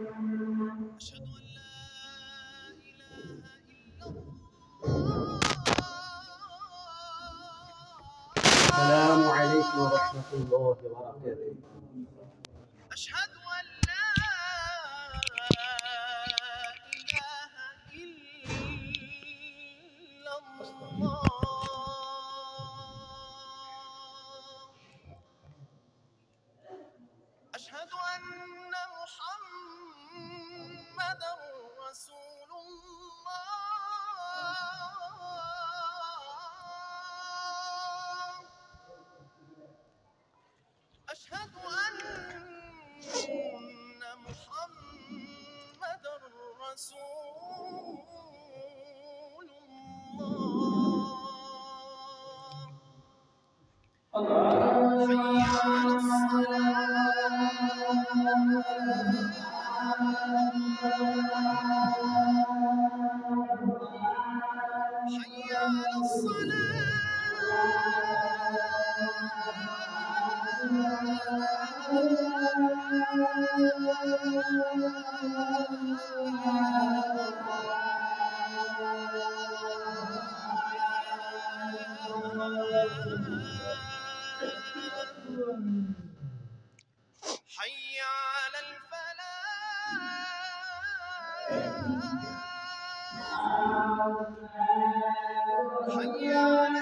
السلام عليكم ورحمة الله وبركاته. أشهد أن لا إله إلا الله. أشهد أن محمدًا رسول الله. أشهد أن محمدًا رسول الله. حي على الصلاة. حي على حي على الفلاح. حي على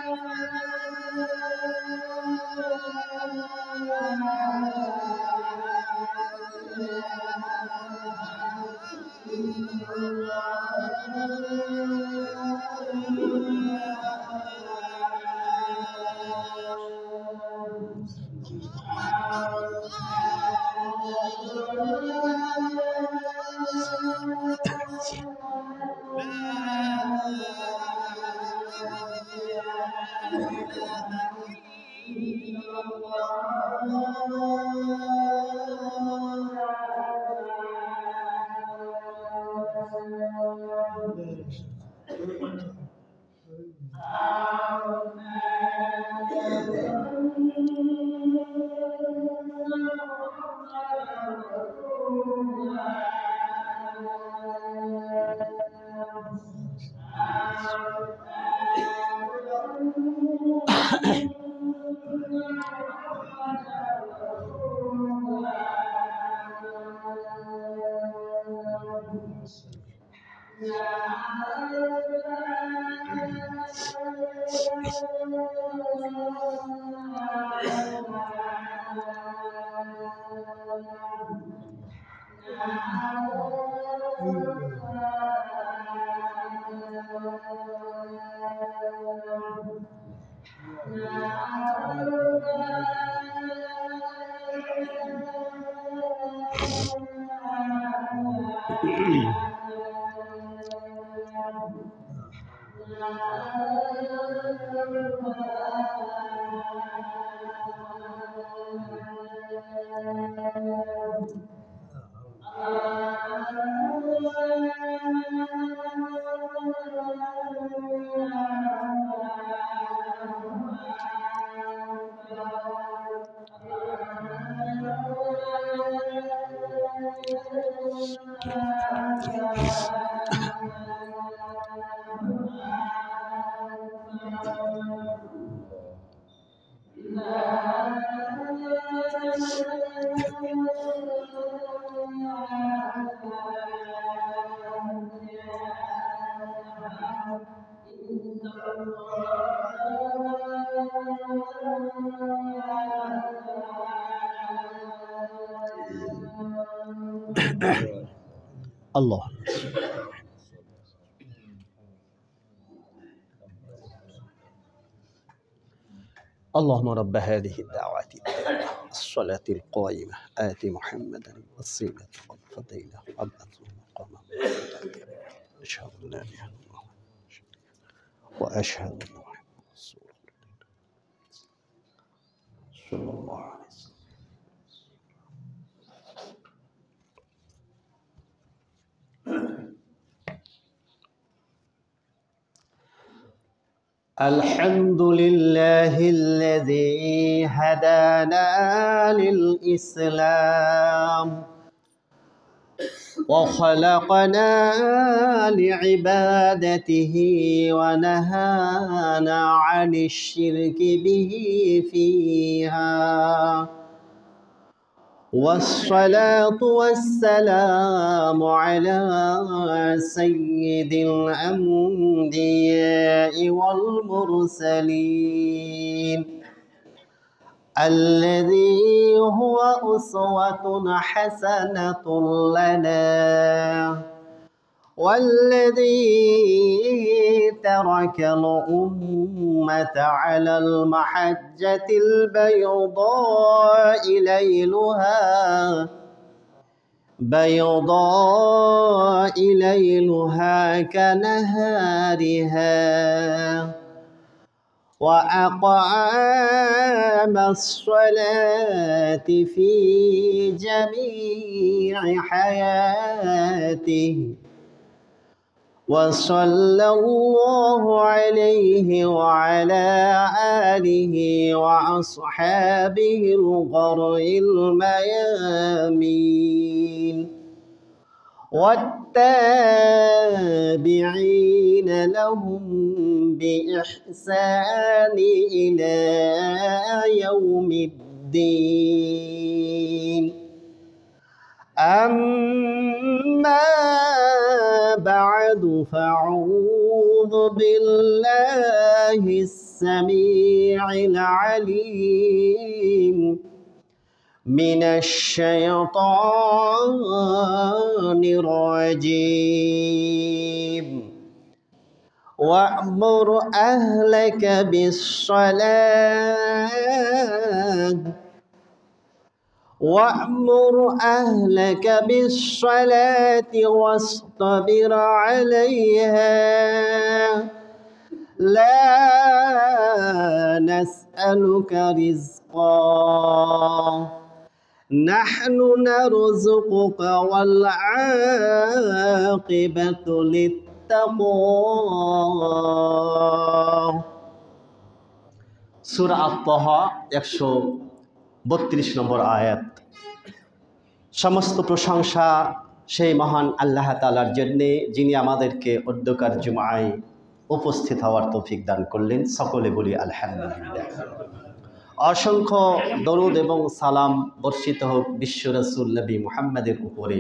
الله. اللهم رب هذه الدعوة التامة الصلاة القائمة آت محمدا الوسيلة والفضيلة وابعثه مقاما أشهد أن لا إله إلا الله وأشهد أن محمدا رسول الله صلى الله عليه وسلم. الحمد لله الذي هدانا للإسلام وخلقنا لعبادته ونهانا عن الشرك به فيها والصلاة والسلام على سيد الأنبياء والمرسلين الذي هو أسوة حسنة لنا والذي ترك الأمة على المحجة البيضاء ليلها كنهارها وأقام الصلاة في جميع حياته وصلى الله عليه وعلى آله وأصحابه الغر الميامين والتابعين لهم بإحسان إلى يوم الدين أما بعد فأعوذ بالله السميع العليم من الشيطان الرجيم وأمر أهلك بالصلاة واصطبر عليها لا نسألك رزقا نحن نرزقك والعاقبة للتقوى সূরা আত-তাহা 132 নম্বর আয়াত। সমস্ত প্রশংসা সেই মহান আল্লাহ তাআলার জন্য যিনি আমাদেরকে অধ্যকার জুমআয় উপস্থিত হওয়ার তৌফিক দান করলেন। সকলে বলি আলহামদুলিল্লাহ। অসংখ্য দরুদ এবং সালাম বর্ষিত হোক বিশ্ব রাসূল নবী মুহাম্মদের উপরে।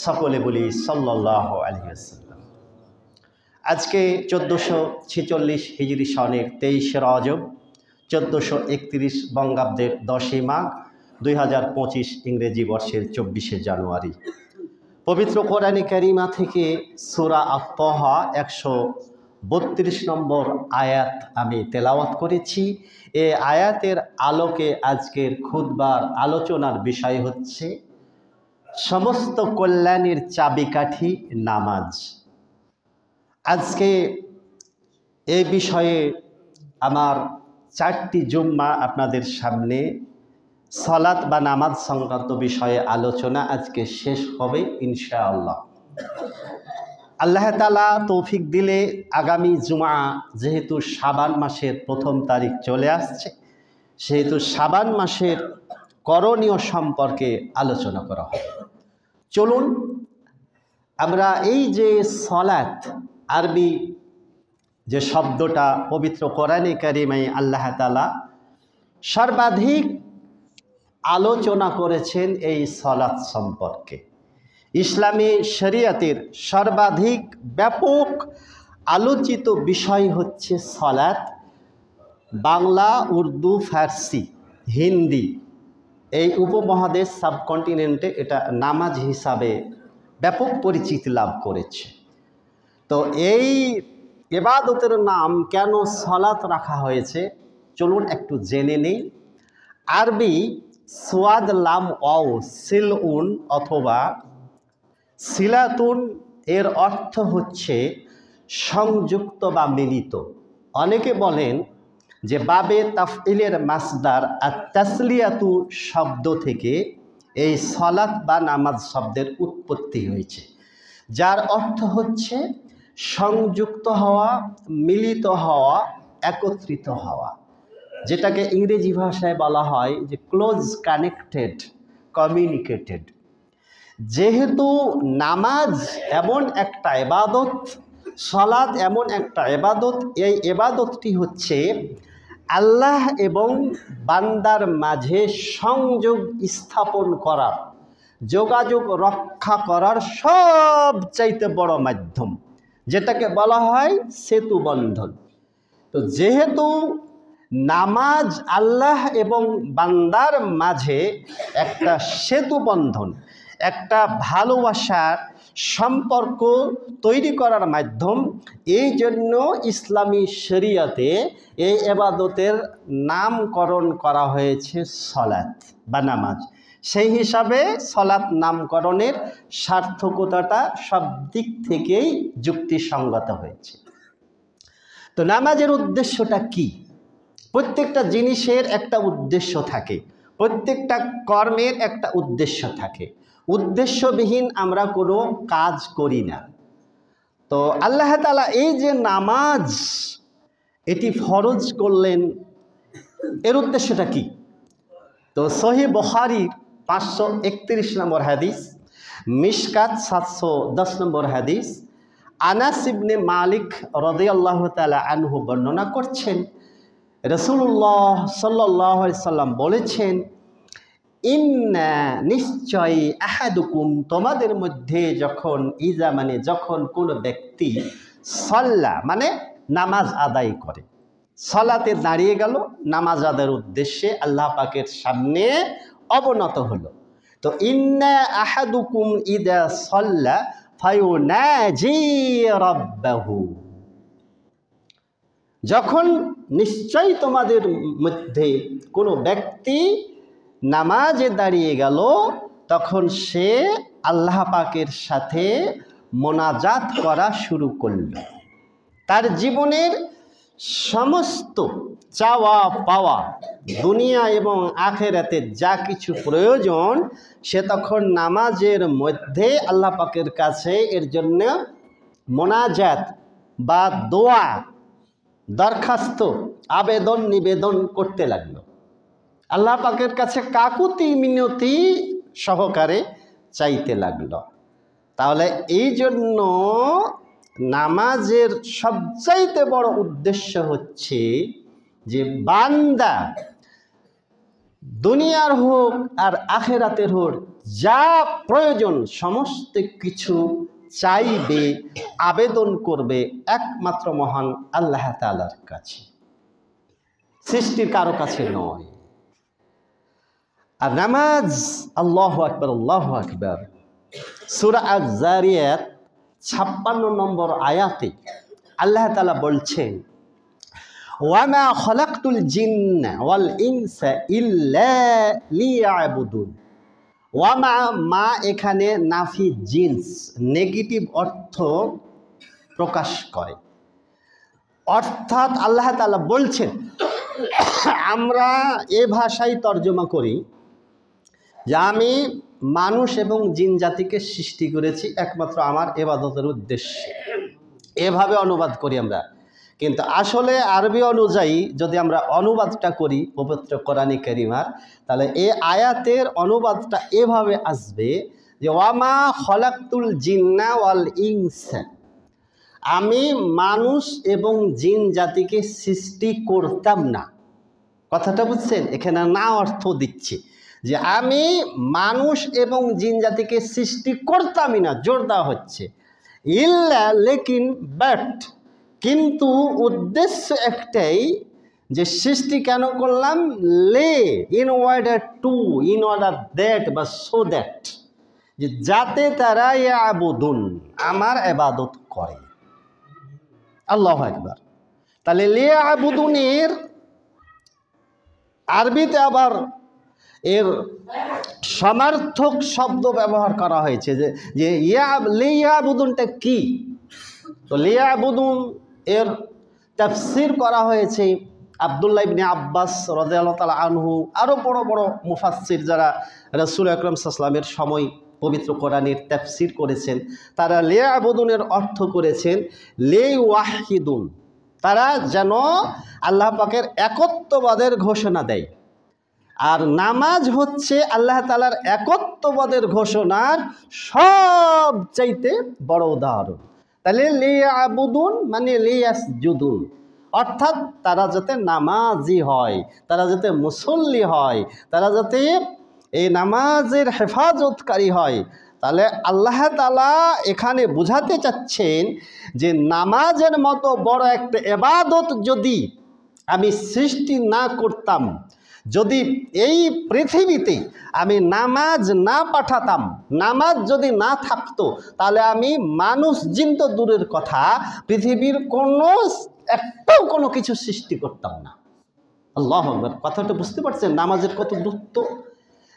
সকলে বলি সাল্লাল্লাহু আলাইহি ওয়াসাল্লাম। আজকে 1446 হিজরি সনের 23 রজব, 1431 বঙ্গাব্দের 10 মাঘ, 2025 ইংরেজি বর্ষের 24 জানুয়ারি। পবিত্র কোরআনে কারিমা থেকে সূরা আত-তাহা 132 নম্বর আয়াত আমি তেলাওয়াত করেছি। এই আয়াতের আলোকে আজকের খুতবার আলোচনার বিষয় হচ্ছে সমস্ত কল্যাণের চাবিকাঠি নামাজ। আজকে এই বিষয়ে আমার 4টি জুম্মা আপনাদের সামনে সালাত বা নামাজ সংক্রান্ত বিষয়ে আলোচনা আজকে শেষ হবে ইনশাআল্লাহ। আল্লাহ তাআলা তৌফিক দিলে আগামী জুমা যেহেতু শাবান মাসের 1ম তারিখ চলে আসছে, সেহেতু শাবান মাসের করণীয় সম্পর্কে আলোচনা করা হবে। চলুন আমরা এই যে সালাত আরবি যে শব্দটা পবিত্র কোরআনে কারিমায় আল্লাহ তাআলা সর্বাধিক আলোচনা করেছেন এই সালাত সম্পর্কে। ইসলামী শরিয়তের সর্বাধিক ব্যাপক আলোচিত বিষয় হচ্ছে সালাত। বাংলা, উর্দু, ফার্সি, হিন্দি এই উপমহাদেশ সাবকন্টিনেন্টে এটা নামাজ হিসাবে ব্যাপক পরিচিতি লাভ করেছে। তো এই ইবাদতের নাম কেন সালাত রাখা হয়েছে চলুন একটু জেনে নেই। আরবি সোয়াদ লাম ওয়াও সিলউন অথবা সিলাতুন এর অর্থ হচ্ছে সংযুক্ত বা মিলিত। অনেকে বলেন যে বাবে তাফইলের মাসদার আর তাসলিয়াতু শব্দ থেকে এই সালাত বা নামাজ শব্দের উৎপত্তি হয়েছে, যার অর্থ হচ্ছে সংযুক্ত হওয়া, মিলিত হওয়া, একত্রিত হওয়া, যেটাকে ইংরেজি ভাষায় বলা হয় যে ক্লোজ কানেক্টেড, কমিউনিকেটেড। যেহেতু নামাজ এমন একটা ইবাদত, সালাত এমন একটা ইবাদত, এই ইবাদতটি হচ্ছে আল্লাহ এবং বান্দার মাঝে সংযোগ স্থাপন করার, যোগাযোগ রক্ষা করার সবচাইতে বড় মাধ্যম, যেটাকে বলা হয় সেতু বন্ধন। তো যেহেতু নামাজ আল্লাহ এবং বান্দার মাঝে একটা সেতু বন্ধন, একটা ভালোবাসার সম্পর্ক তৈরি করার মাধ্যম, এই জন্য ইসলামী শরিয়তে এই ইবাদতের নামকরণ করা হয়েছে সলাত বা নামাজ। সেই হিসাবে সলাত নামকরণের সার্থকতাটা সব দিক থেকেই যুক্তিসঙ্গত হয়েছে। তো নামাজের উদ্দেশ্যটা কি? প্রত্যেকটা জিনিসের একটা উদ্দেশ্য থাকে, প্রত্যেকটা কর্মের একটা উদ্দেশ্য থাকে। উদ্দেশ্যবিহীন আমরা কোনো কাজ করি না। তো আল্লাহ তাআলা এই যে নামাজ এটি ফরজ করলেন, এর উদ্দেশ্যটা কি? তো সহিহ বুখারীর 531 নম্বর হাদিস, মিশকাত 710 নম্বর হাদিস, আনাস ইবনে মালিক রাদিয়াল্লাহু তাআলা আনহু বর্ণনা করছেন, রাসূলুল্লাহ সাল্লাল্লাহু আলাইহি সাল্লাম বলেছেন, ইন্না নিশ্চয় আহাদুকুম, তোমাদের মধ্যে যখন ইজা মানে যখন কোনো ব্যক্তি সাল্লা মানে নামাজ আদায় করে, সালাতে দাঁড়িয়ে গেল, নামাজ আদায়ের উদ্দেশ্যে আল্লাহ পাকের সামনে অবনত হলো। তো ইন্না আহাদুকুম ইদা সাল্লা ফায়ুনাজি রাব্বাহু, যখন নিশ্চয় তোমাদের মধ্যে কোনো ব্যক্তি নামাজে দাঁড়িয়ে গেল, তখন সে আল্লাহ পাকের সাথে মোনাজাত করা শুরু করল। তার জীবনের সমস্ত চাওয়া পাওয়া, দুনিয়া এবং আখেরাতে যা কিছু প্রয়োজন, সে তখন নামাজের মধ্যে আল্লাহ পাকের কাছে এর জন্য মোনাজাত বা দোয়া, দরখাস্ত, আবেদন নিবেদন করতে লাগলো। আল্লাহ পাকের কাছে কাকুতি মিনতি সহকারে চাইতে লাগলো। তাহলে এই জন্য নামাজের সবচাইতে বড় উদ্দেশ্য হচ্ছে যে বান্দা দুনিয়ার হোক আর আখেরাতের হোক, যা প্রয়োজন সমস্ত কিছু চাইবে, আবেদন করবে একমাত্র মহান আল্লাহ তাআলার কাছে, সৃষ্টির কারো কাছে নয়। আর নামাজ, আল্লাহু আকবার, আল্লাহু আকবার, সূরা আয-যারিয়াত 56 নম্বর আয়াতে আল্লাহ তাআলা বলছেন, ওয়ামা খালাকতুল জিন্না ওয়াল ইনসা ইল্লা লিয়াবুদুন। ওয়ামা, মা এখানে নাফি জিন্স, নেগেটিভ অর্থ প্রকাশ করে। অর্থাৎ আল্লাহ তাআলা বলছেন, আমরা এ ভাষায় তর্জমা করি যে আমি মানুষ এবং জিন জাতিকে সৃষ্টি করেছি একমাত্র আমার ইবাদতের উদ্দেশ্যে, এভাবে অনুবাদ করি আমরা। কিন্তু আসলে আরবি অনুযায়ী যদি আমরা অনুবাদটা করি পবিত্র কোরআনে কারিমার, তাহলে এই আয়াতের অনুবাদটা এভাবে আসবে যে ওয়ামা খলাকতুল জিন্না ওয়াল ইনসা, আমি মানুষ এবং জিন জাতিকে সৃষ্টি করতাম না। কথাটা বুঝছেন? এখানে না অর্থ দিচ্ছে যে আমি মানুষ এবং জিন জাতিকে সৃষ্টি করতামই না, জোর দেওয়া হচ্ছে। ইল্লা, লেকিন, বাট, কিন্তু উদ্দেশ্য একটাই যে সৃষ্টি কেন করলাম, লে, in order to, in order that বা সো দ্যাট, যে যাতে তারা ইয়াবুদুন, আমার ইবাদত করে। আল্লাহু আকবার। তাহলে লিয়াবুদুনের আরবিতে আবার এর সমার্থক শব্দ ব্যবহার করা হয়েছে যে লিয়াবুদুনটা কি। তো লিয়াবুদুন এর তাফসীর করা হয়েছে আব্দুল্লাহ ইবনে আব্বাস রাদিয়াল্লাহু তাআলা আনহু, আরও বড় বড় মুফাসসির যারা রাসূল আকরাম সাল্লাল্লাহু আলাইহি ওয়াসাল্লামের সময় পবিত্র কোরআনের তাফসীর করেছেন, তারা লিয়াবুদুনের অর্থ করেছেন লিওয়াহিদুন, তারা যেন আল্লাহ পাকের একত্ববাদের ঘোষণা দেয়। আর নামাজ হচ্ছে আল্লাহ তাআলার একত্ববাদের ঘোষণার সবচাইতে বড় উদাহরণ। তাহলে লিয়াবুদুন মানে লিয়াসজুদুন, অর্থাৎ তারা যাতে নামাজি হয়, তারা যাতে মুসল্লি হয়, তারা যাতে এই নামাজের হেফাজতকারী হয়। তাহলে আল্লাহ তাআলা এখানে বোঝাতে চাচ্ছেন যে নামাজের মতো বড় একটা ইবাদত যদি আমি সৃষ্টি না করতাম, যদি এই পৃথিবীতে আমি নামাজ না পাঠাতাম, নামাজ যদি না থাকতো, তাহলে আমি মানুষ জিন তো দূরের কথা, পৃথিবীর কোনো কিছু সৃষ্টি করতাম না। আল্লাহু আকবার। কথাটা বুঝতে পারছেন নামাজের কত গুরুত্ব?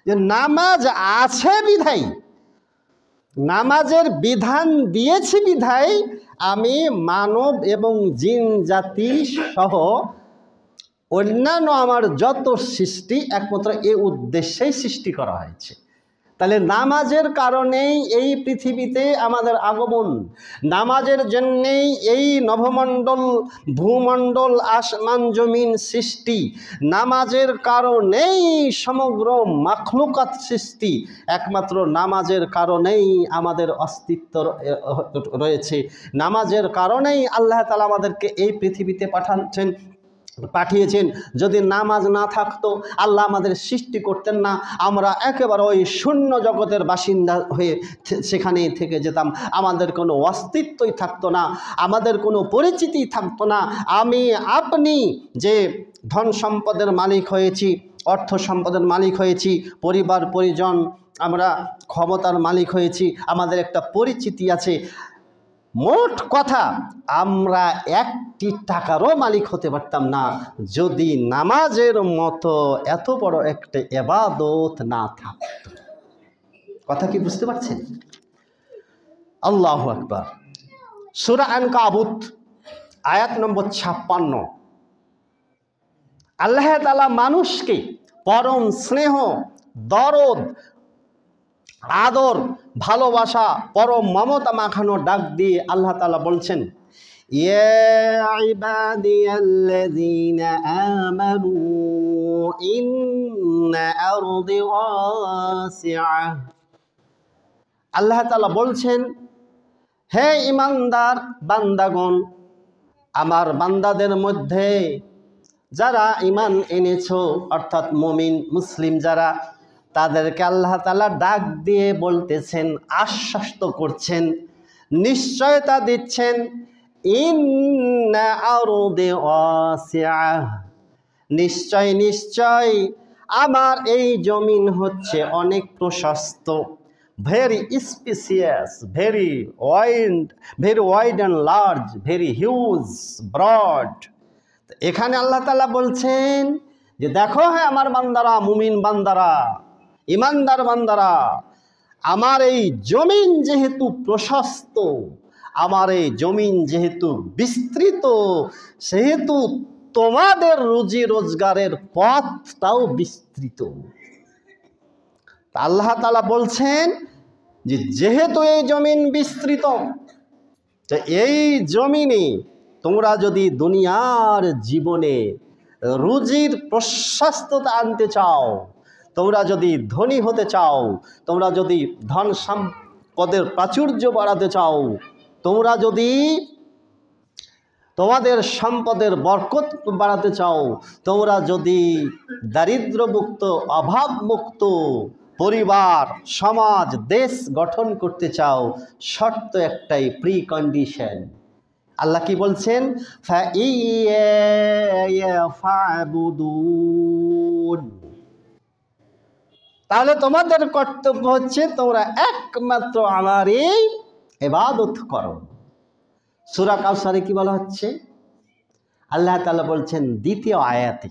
যে নামাজ আছে বিধাই, নামাজের বিধান দিয়েছি বিধাই আমি মানব এবং জিন জাতি সহ অন্যান্য আমার যত সৃষ্টি একমাত্র এই উদ্দেশ্যেই সৃষ্টি করা হয়েছে। তাহলে নামাজের কারণেই এই পৃথিবীতে আমাদের আগমন, নামাজের জন্যেই এই নভমণ্ডল ভূমণ্ডল আসমান জমিন সৃষ্টি, নামাজের কারণেই সমগ্র মাখলুকাত সৃষ্টি, একমাত্র নামাজের কারণেই আমাদের অস্তিত্ব রয়েছে, নামাজের কারণেই আল্লাহ তাআলা আমাদেরকে এই পৃথিবীতে পাঠিয়েছেন। যদি নামাজ না থাকতো আল্লাহ আমাদের সৃষ্টি করতেন না, আমরা একেবারে ওই শূন্য জগতের বাসিন্দা হয়ে সেখানে থেকে যেতাম, আমাদের কোনো অস্তিত্বই থাকতো না, আমাদের কোনো পরিচিতি থাকতো না। আমি আপনি যে ধন সম্পদের মালিক হয়েছি, অর্থ সম্পদের মালিক হয়েছি, পরিবার পরিজন আমরা ক্ষমতার মালিক হয়েছি, আমাদের একটা পরিচিতি আছে, মোট কথা আমরা একটি টাকারও মালিক হতে পারতাম না যদি নামাজের মতো এত বড় একটা ইবাদত না থাকতো। কথা কি বুঝতে পারছেন? আল্লাহু আকবার। সূরা আনকাবুত আয়াত নম্বর 56। আল্লাহ তাআলা মানুষকে পরম স্নেহ, দরদ, আদর, ভালোবাসা, পরম মমতা মাখানো ডাক দিয়ে আল্লাহ তাআলা বলছেন, ইয়া ইবাদিয়াল্লাযীনা আমানু ইন্না আরদি ওয়াসিআহ। আল্লাহ তাআলা বলছেন, হে ঈমানদার বান্দাগণ, আমার বান্দাদের মধ্যে যারা ঈমান এনেছো অর্থাৎ মুমিন মুসলিম যারা, তাদেরকে আল্লাহ তাআলা ডাক দিয়ে বলতেছেন, আশ্বস্ত করছেন, নিশ্চয়তা দিচ্ছেন, ইন্না আরদি ওয়াসিআহ, নিশ্চয় নিশ্চয় আমার এই জমিন হচ্ছে অনেক প্রশস্ত, very spacious, very wide and large, very huge, broad. এখানে আল্লাহ তাআলা বলছেন যে দেখো, হ্যাঁ আমার বান্দারা, মুমিন বান্দারা, ইমানদার বান্দারা, আমার এই জমিন যেহেতু প্রশস্ত, আমার এই জমিন যেহেতু বিস্তৃত, সেহেতু তোমাদের রুজি রোজগারের পথটাও বিস্তৃত। আল্লাহ তাআলা বলছেন যে যেহেতু এই জমিন বিস্তৃত, তো এই জমিনে তোমরা যদি দুনিয়ার জীবনে রুজির প্রশস্ততা আনতে চাও, তোমরা যদি ধনী হতে চাও, তোমরা যদি ধন সম্পদের প্রাচুর্য বাড়াতে চাও, তোমরা যদি তোমাদের সম্পদের বরকত বাড়াতে চাও, তোমরা যদি দারিদ্র্যমুক্ত অভাবমুক্ত পরিবার সমাজ দেশ গঠন করতে চাও, শর্ত একটাই, প্রি কন্ডিশন। আল্লাহ কি বলছেন? ফা'বুদুন, তাহলে তোমাদের কর্তব্য হচ্ছে তোমরা একমাত্র আমারই ইবাদত করো। সূরা কাউসারে কি বলা হচ্ছে? আল্লাহ তাআলা বলছেন দ্বিতীয় আয়াতে,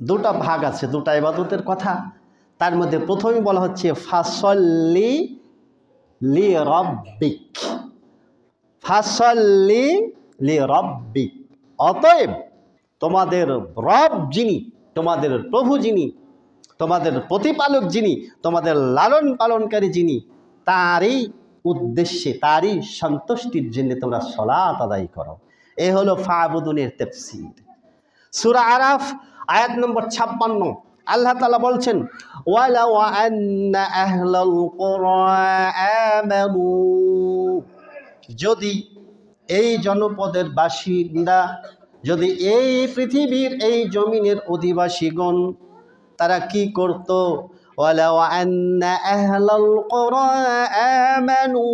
দুটো ভাগ আছে, দুটো ইবাদতের কথা। তার মধ্যে প্রথমেই বলা হচ্ছে ফাসল্লি লিরাব্বিক, ফাসল্লি লিরাব্বিক, অতএব তোমাদের রব যিনি, তোমাদের প্রভু যিনি, তোমাদের প্রতিপালক যিনি, তোমাদের লালন পালনকারী যিনি, তারই উদ্দেশ্যে, তারই সন্তুষ্টির জন্য তোমরা সালাত আদায় করো। এ হলো ফা'বুদুনের তাফসীর। সূরা আরাফ আয়াত নম্বর 56, আল্লাহ তাআলা বলছেন ওয়ালাউ আন্না আহলাল কুরা আমানু, যদি এই জনপদের বাসিন্দা, যদি এই পৃথিবীর এই জমিনের অধিবাসীগণ তারা কি করত, ওয়ালাউ আন্না আহলাল কুরা আমানু,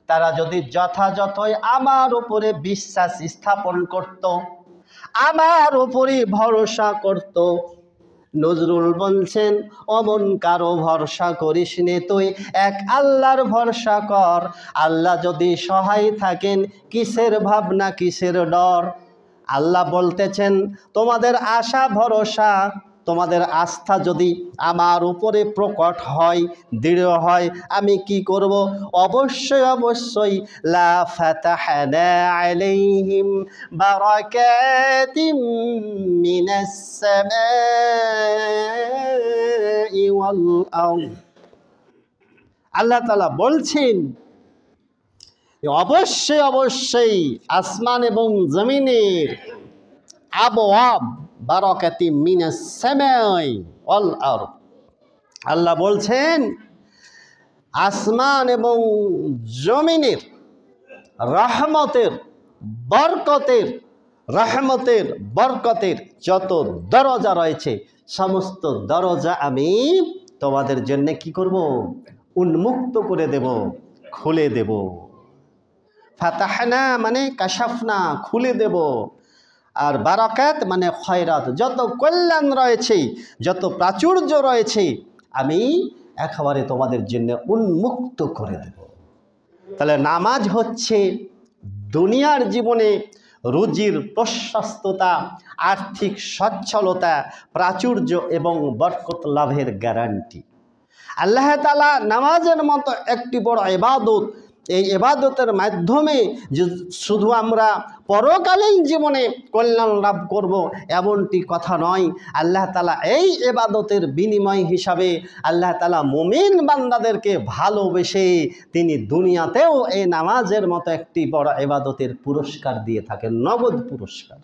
তারা যদি যথাযথই আমার উপরে বিশ্বাস স্থাপন করত, আমার উপরে ভরসা করত। নজরুল বলছেন অমন কারো ভরসা করিস নে তুই, এক আল্লাহর ভরসা কর। আল্লাহ যদি সহায় থাকেন কিসের ভাবনা কিসের ডর। আল্লাহ বলতেছেন তোমাদের আশা ভরসা, তোমাদের আস্থা যদি আমার উপরে প্রকট হয়, দৃঢ় হয়, আমি কি করব? অবশ্যই অবশ্যই লা ফাতাহনা আলাইহিম বারাকাতিম মিনাস সামাই ওয়াল আরদ। আল্লাহ তাআলা বলছেন অবশ্যই অবশ্যই আসমান এবং জমিনের আবওয়াব বারাকাতি মিনাস সামাই ওয়াল আরদ। আল্লাহ বলছেন আসমান এবং জমিনের রহমতের বরকতের যত দরজা রয়েছে সমস্ত দরজা আমি তোমাদের জন্য কি করব? উন্মুক্ত করে দেব, খুলে দেব। ফাতাহনা মানে কাশাফনা, খুলে দেব। আর বারাকাত মানে খয়রাত, যত কল্যাণ রয়েছে, যত প্রাচুর্য রয়েছে আমি একেবারে তোমাদের জন্য উন্মুক্ত করে দেব। তাহলে নামাজ হচ্ছে দুনিয়ার জীবনে রুজির প্রশস্ততা, আর্থিক সচ্ছলতা, প্রাচুর্য এবং বরকত লাভের গ্যারান্টি। আল্লাহ তাআলা নামাজের মতো একটি বড় ইবাদত, এই ইবাদতের মাধ্যমে শুধু আমরা পরকালীন জীবনে কল্যাণ লাভ করব এমনটি কথা নয়। আল্লাহ তাআলা এই ইবাদতের বিনিময় হিসাবে আল্লাহ তাআলা মুমিন বান্দাদেরকে ভালোবেসে তিনি দুনিয়াতেও এই নামাজের মতো একটি বড় ইবাদতের পুরস্কার দিয়ে থাকেন, নগদ পুরস্কার।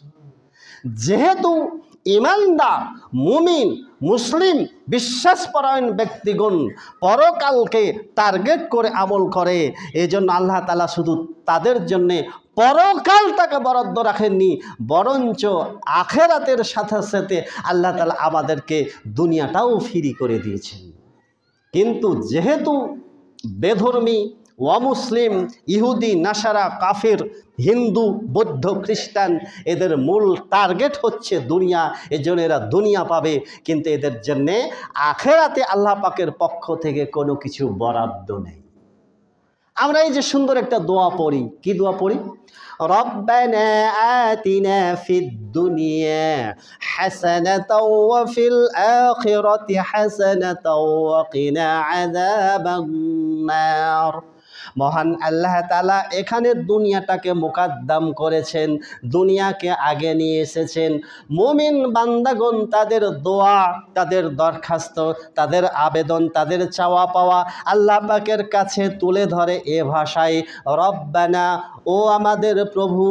যেহেতু ইমানদার মুমিন মুসলিম বিশ্বাসপরায়ণ ব্যক্তিগণ পরকালকে টার্গেট করে আমল করে, এই জন্য আল্লাহ তাআলা শুধু তাদের জন্যে পরকালটাকে বরাদ্দ রাখেননি, বরঞ্চ আখেরাতের সাথে সাথে আল্লাহ তাআলা আমাদেরকে দুনিয়াটাও ফ্রি করে দিয়েছেন। কিন্তু যেহেতু বেধর্মী, অমুসলিম, ইহুদি, নাসারা, কাফের, হিন্দু, বৌদ্ধ, খ্রিস্টান এদের মূল টার্গেট হচ্ছে দুনিয়া, এজন্য এরা দুনিয়া পাবে, কিন্তু এদের জন্যে আখেরাতে আল্লাহ পাকের পক্ষ থেকে কোনো কিছু বরাদ্দ নেই। আমরা এই যে সুন্দর একটা দোয়া পড়ি, কি দোয়া পড়ি? রব্বানা আতিনা ফিদ দুনিয়া হাসানাতাও ওয়া ফিল আখিরাতি হাসানাতাও ওয়া কিনা আযাবান নার। মহান আল্লাহ তাআলা এখানে দুনিয়াটাকে মুকদ্দম করেছেন, দুনিয়াকে আগে নিয়ে এসেছেন। মুমিন বান্দাগণ তাদের দোয়া, তাদের দরখাস্ত, তাদের আবেদন, তাদের চাওয়া পাওয়া আল্লাহ পাকের কাছে তুলে ধরে এ ভাষায়, রব্বানা, ও আমাদের প্রভু,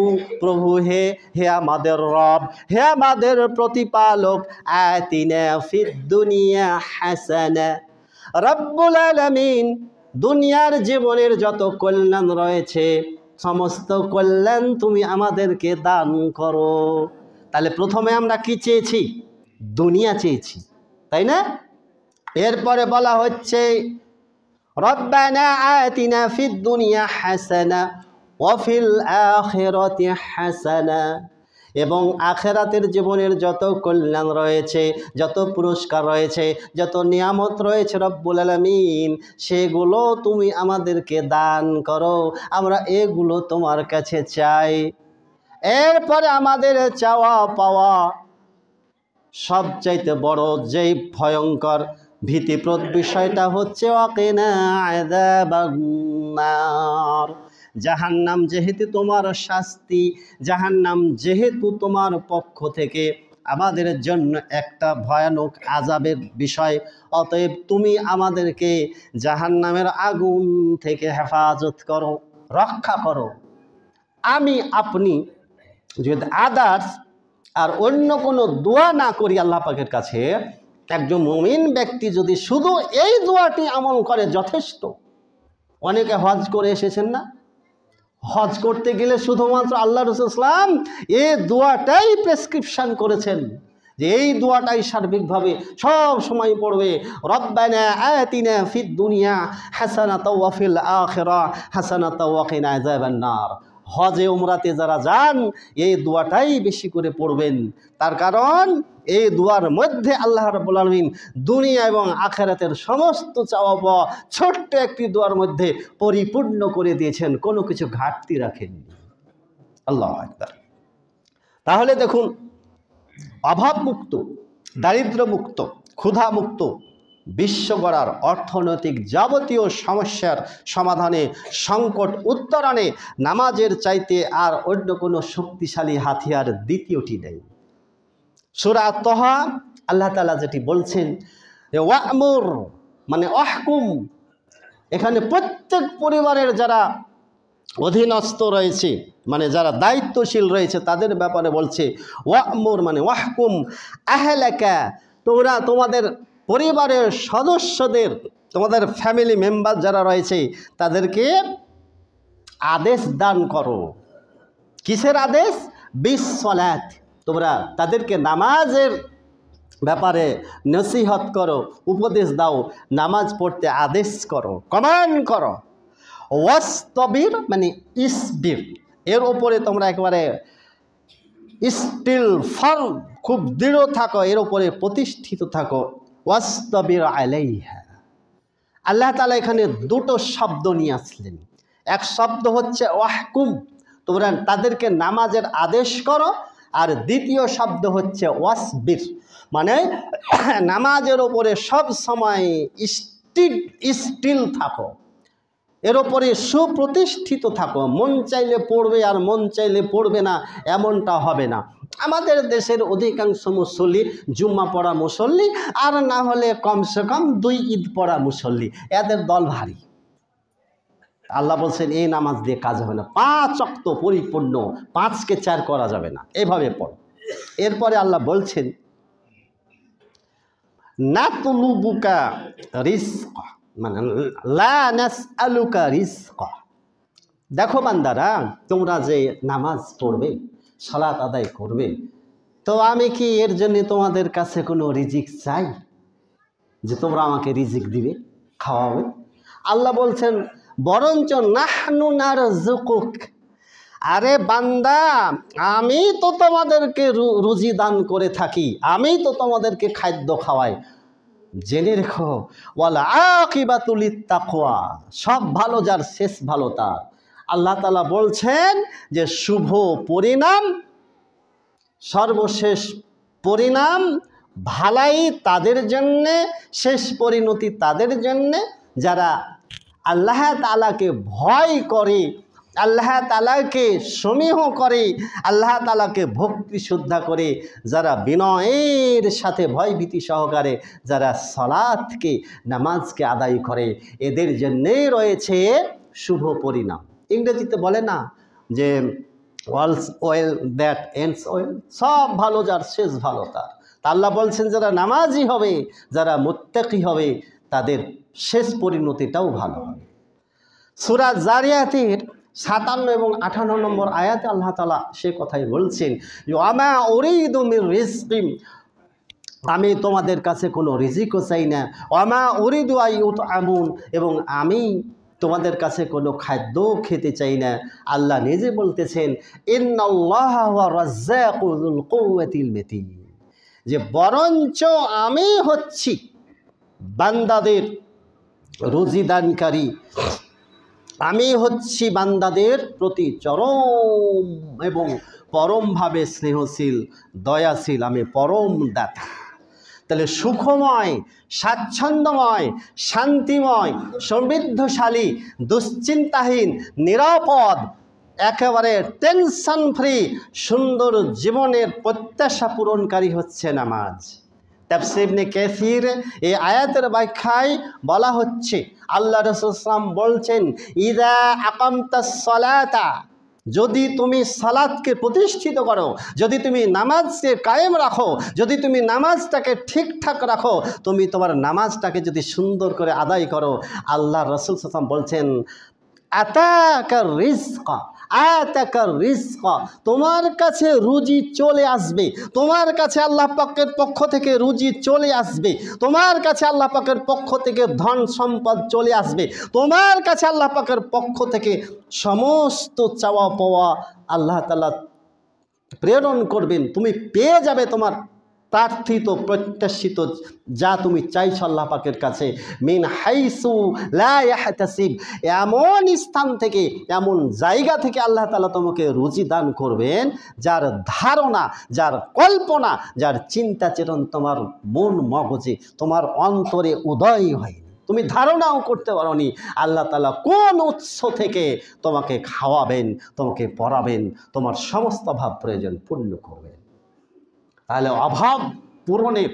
প্রভু হে, হে আমাদের রব, হে আমাদের প্রতিপালক, আতিনা ফিদ দুনিয়া হাসানা। রব্বুল আলামিন দুনিয়ার জীবনের যত কল্যাণ রয়েছে সমস্ত কল্যাণ তুমি আমাদেরকে দান করো। তাহলে প্রথমে আমরা কি চেয়েছি? দুনিয়া চেয়েছি, তাই না? এরপরে বলা হচ্ছে রব্বানা আতিনা ফিদ দুনিয়া হাসানা ওয়া ফিল আখিরাতি হাসানা, এবং আখেরাতের জীবনের যত কল্যাণ রয়েছে, যত পুরস্কার রয়েছে, যত নিয়ামত রয়েছে রব্বুল আলামিন, সেগুলো তুমি আমাদেরকে দান করো, আমরা এগুলো তোমার কাছে চাই। এরপরে আমাদের চাওয়া পাওয়া সবচাইতে বড় যেই ভয়ঙ্কর ভীতিপ্রদ বিষয়টা হচ্ছে ওয়াকিনা আযাবান নার। জাহান্নাম যেহেতু তোমার শাস্তি, জাহান্নাম যেহেতু তোমার পক্ষ থেকে আমাদের জন্য একটা ভয়ানক আযাবের বিষয়, অতএব তুমি আমাদেরকে জাহান্নামের আগুন থেকে হেফাজত করো, রক্ষা করো। আমি আপনি যদি আদার্স আর অন্য কোনো দোয়া না করি আল্লাহ পাকের কাছে, একজন মুমিন ব্যক্তি যদি শুধু এই দোয়াটি আমল করে যথেষ্ট। অনেকে হজ করে এসেছেন না, হজ করতে গেলে শুধুমাত্র আল্লাহ রাসূল সাল্লাল্লাহু আলাইহি ওয়াসাল্লাম এই দোয়াটাই প্রেসক্রিপশন করেছেন, যে এই দোয়াটাই সার্বিকভাবে সব সময় পড়বে। রব্বানা আতিনা ফিদ দুনিয়া হাসানাতাও ওয়া ফিল আখিরাহ হাসানাতাও ওয়া কিনা আযাবান নার। হজে উমরাতে যারা যান এই দোয়াটাই বেশি করে পড়বেন, তার কারণ এই দোয়ার মধ্যে আল্লাহ রাব্বুল আলামিন দুনিয়া এবং আখিরাতের সমস্ত চাওয়া পাওয়া ছোট্ট একটি দোয়ার মধ্যে পরিপূর্ণ করে দিয়েছেন, কোনো কিছু ঘাটতি রাখেননি। আল্লাহু আকবার। তাহলে দেখুন, অভাবমুক্ত, দারিদ্র্যমুক্ত, ক্ষুধামুক্ত বিশ্ব গড়ার, অর্থনৈতিক যাবতীয় সমস্যার সমাধানে, সংকট উত্তরণে নামাজের চাইতে আর অন্য কোনো শক্তিশালী হাতিয়ার দ্বিতীয়টি নেই। সূরা তাহা আল্লাহ তাআলা যেটি বলছেন যে ওয়া'মুর মানে অহকুম, এখানে প্রত্যেক পরিবারের যারা অধীনস্থ রয়েছে, মানে যারা দায়িত্বশীল রয়েছে তাদের ব্যাপারে বলছে ওয়া'মুর মানে ওয়াহকুম আহলাকা, তোমরা তোমাদের পরিবারের সদস্যদের, তোমাদের ফ্যামিলি মেম্বার যারা রয়েছে তাদেরকে আদেশ দান করো। কিসের আদেশ? বিসসালাত, তোমরা তাদেরকে নামাজের ব্যাপারে নসিহত করো, উপদেশ দাও, নামাজ পড়তে আদেশ করো, কমান্ড করো। ওয়াসতাবির মানে ইসবির, এর ওপরে তোমরা একেবারে স্টিল ফার্ম, খুব দৃঢ় থাকো, এর ওপরে প্রতিষ্ঠিত থাকো। ওয়াসতাবির আলাইহা, আল্লাহ তাআলা এখানে দুটো শব্দ নিয়ে আসলেন। এক শব্দ হচ্ছে ওয়াহকুম, তোমরা তাদেরকে নামাজের আদেশ করো, আর দ্বিতীয় শব্দ হচ্ছে ওয়াসবির, মানে নামাজের ওপরে সব সময় স্টিল থাকো, এর ওপরে সুপ্রতিষ্ঠিত থাকো। মন চাইলে পড়বে আর মন চাইলে পড়বে না, এমনটা হবে না। আমাদের দেশের অধিকাংশ মুসল্লি জুম্মা পড়া মুসল্লি, আর না হলে কমসে কম 2 ঈদ পড়া মুসল্লি, এদের দল ভারী। আল্লাহ বলছেন এই নামাজ দিয়ে কাজ হবে না, 5 ওয়াক্ত পরিপূর্ণ, 5কে 4 করা যাবে না, এভাবে পড়ো। এরপরে আল্লাহ বলছেন নাতলুবুকা রিজকা মানে লা নাসআলুকা রিজকা। দেখো বান্দারা, তোমরা যে নামাজ পড়বে, সালাত আদায় করবে, তো আমি কি এর জন্য তোমাদের কাছে কোনো রিজিক চাই যে তোমরা আমাকে রিজিক দিবে, খাওয়াবে? আল্লাহ বলছেন বরঞ্চ নাহনু নারযুকুক, আরে বান্দা আমি তো তোমাদেরকে রুজি দান করে থাকি, আমি তো তোমাদেরকে খাদ্য খাওয়াই। জেনে রেখো ওয়াল আকিবাতু লিত্তাকওয়া, সব ভালো যার শেষ ভালো তার। আল্লাহ তাআলা বলছেন যে শুভ পরিণাম, সর্বশেষ পরিণাম, ভালাই তাদের জন্যে, শেষ পরিণতি তাদের জন্যে যারা আল্লাহ তাআলাকে ভয় করে, আল্লাহ তাআলাকে সমীহ করে, আল্লাহ তাআলাকে ভক্তি শ্রদ্ধা করে, যারা বিনয়ের সাথে ভয়ভীতি সহকারে যারা সালাতকে, নামাজকে আদায় করে, এদের জন্যেই রয়েছে শুভ পরিণাম। ইংরেজিতে বলে না যে all's well that ends well, সব ভালো যার শেষ ভালো তার। তা আল্লাহ বলছেন যারা নামাজি হবে, যারা মুত্তাকি হবে, তাদের শেষ পরিণতিটাও ভালো হবে। সূরা জারিয়াতের 57 এবং 58 নম্বর আয়াতে আল্লাহ তাআলা সে কথাই বলছেন, ওয়ামা উরিদু মির রিজকিন, আমি তোমাদের কাছে কোনো রিজিকও চাই না। ওয়ামা উরিদু আইয়ুতআমুন, এবং আমি তোমাদের কাছে কোনো খাদ্য খেতে চাই না। আল্লাহ নিজে বলতেছেন ইন্নাল্লাহা হুয়া রাজ্জাকু যুল কুওয়াতিল মাতিন, যে বরঞ্চ আমি হচ্ছি বান্দাদের রুজিদানকারী, আমি হচ্ছি বান্দাদের প্রতি চরম এবং পরমভাবে স্নেহশীল, দয়াশীল, আমি পরম দাতা। তাহলে সুখময়, স্বাচ্ছন্দ্যময়, শান্তিময়, সমৃদ্ধশালী, দুশ্চিন্তাহীন, নিরাপদ, একেবারে টেনশন ফ্রি সুন্দর জীবনের প্রত্যাশা পূরণকারী হচ্ছে নামাজ। তাফসীর ইবনে কাসির এই আয়াতের ব্যাখ্যায় বলা হচ্ছে, আল্লাহ রাসূল সাল্লাল্লাহু আলাইহি ওয়াসাল্লাম বলছেন ইযা আকামতাস সালাতা, যদি তুমি সালাতকে প্রতিষ্ঠিত করো, যদি তুমি নামাজকে কায়েম রাখো, যদি তুমি নামাজটাকে ঠিকঠাক রাখো, তুমি তোমার নামাজটাকে যদি সুন্দর করে আদায় করো, আল্লাহ রাসূল সাল্লাল্লাহু আলাইহি ওয়াসাল্লাম বলছেন আতাকার রিজকা, আতাকার রিজকা, তোমার কাছে রুজি চলে আসবে, তোমার কাছে আল্লাহ পাকের পক্ষ থেকে রুজি চলে আসবে, তোমার কাছে আল্লাহ পাকের পক্ষ থেকে ধন সম্পদ চলে আসবে, তোমার কাছে আল্লাহ পাকের পক্ষ থেকে সমস্ত চাওয়া পাওয়া আল্লাহ তাআলা প্রেরণ করবেন, তুমি পেয়ে যাবে তোমার প্রার্থিত প্রত্যাশিত যা তুমি চাইছো আল্লাহ পাকের কাছে। মিন হাইসু লা ইয়াহতাসিব, এমন স্থান থেকে, এমন জায়গা থেকে আল্লাহ তাআলা তোমাকে রুজি দান করবেন যার ধারণা, যার কল্পনা, যার চিন্তা চেতন তোমার মন মগজে, তোমার অন্তরে উদয় হয়নি, তুমি ধারণাও করতে পারোনি আল্লাহ তাআলা কোন উৎস থেকে তোমাকে খাওয়াবেন, তোমাকে পড়াবেন, তোমার সমস্ত ভাব প্রয়োজন পূর্ণ করবেন। তাহলে অভাব পূরণের,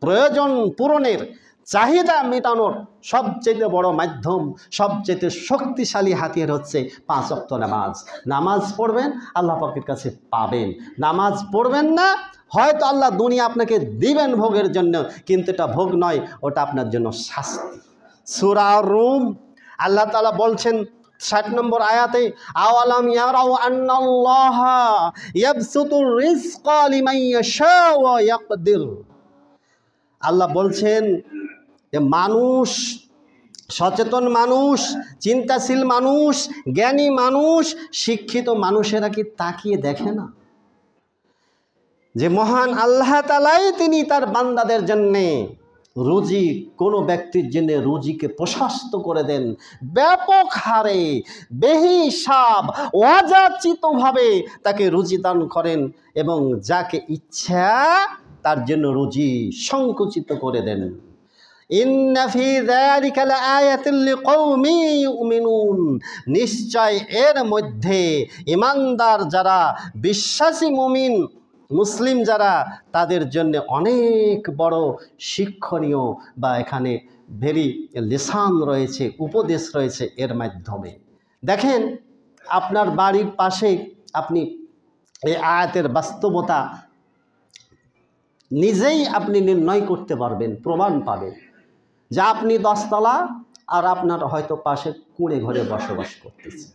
প্রয়োজন পূরণের, চাহিদা মেটানোর সবচেয়ে বড় মাধ্যম, সবচেয়ে শক্তিশালী হাতিয়ার হচ্ছে 5 ওয়াক্ত নামাজ। নামাজ পড়বেন, আল্লাহ পাকের কাছে পাবেন। নামাজ পড়বেন না, হয়তো আল্লাহ দুনিয়া আপনাকে দিবেন ভোগের জন্য, কিন্তু এটা ভোগ নয়, ওটা আপনার জন্য শাস্তি। সূরা রুম আল্লাহ তাআলা বলছেন 60 নম্বর আয়াতে, আওয়ালাম ইয়ারাউ আন্নাল্লাহা ইয়াবসুতুর রিজকা লিমান ইয়াশা ওয়া ইয়াকদির। আল্লাহ বলছেন যে মানুষ, সচেতন মানুষ, চিন্তাশীল মানুষ, জ্ঞানী মানুষ, শিক্ষিত মানুষেরা কি তাকিয়ে দেখে না যে মহান আল্লাহ তাআলাই তিনি তার বান্দাদের জন্যে রুজি, কোনো ব্যক্তির জন্য রুজিকে প্রশস্ত করে দেন, ব্যাপক হারে বেহিসাব অযাচিতভাবে তাকে রুজি দান করেন, এবং যাকে ইচ্ছা তার জন্য রুজি সংকুচিত করে দেন। ইন্না ফি যালিকা লাআয়াতাল লিকওমি ইউমিনুন, নিশ্চয় এর মধ্যে ঈমানদার যারা, বিশ্বাসী মুমিন মুসলিম যারা, তাদের জন্য অনেক বড় শিক্ষণীয় বা এখানে ভেরি লেসন রয়েছে, উপদেশ রয়েছে এর মাধ্যমে। দেখেন আপনার বাড়ির পাশে আপনি এই আয়াতের বাস্তবতা নিজেই আপনি নির্ণয় করতে পারবেন, প্রমাণ পাবেন যে আপনি 10 তলা আর আপনার হয়তো পাশে কুঁড়ে ঘরে বসবাস করতেছে।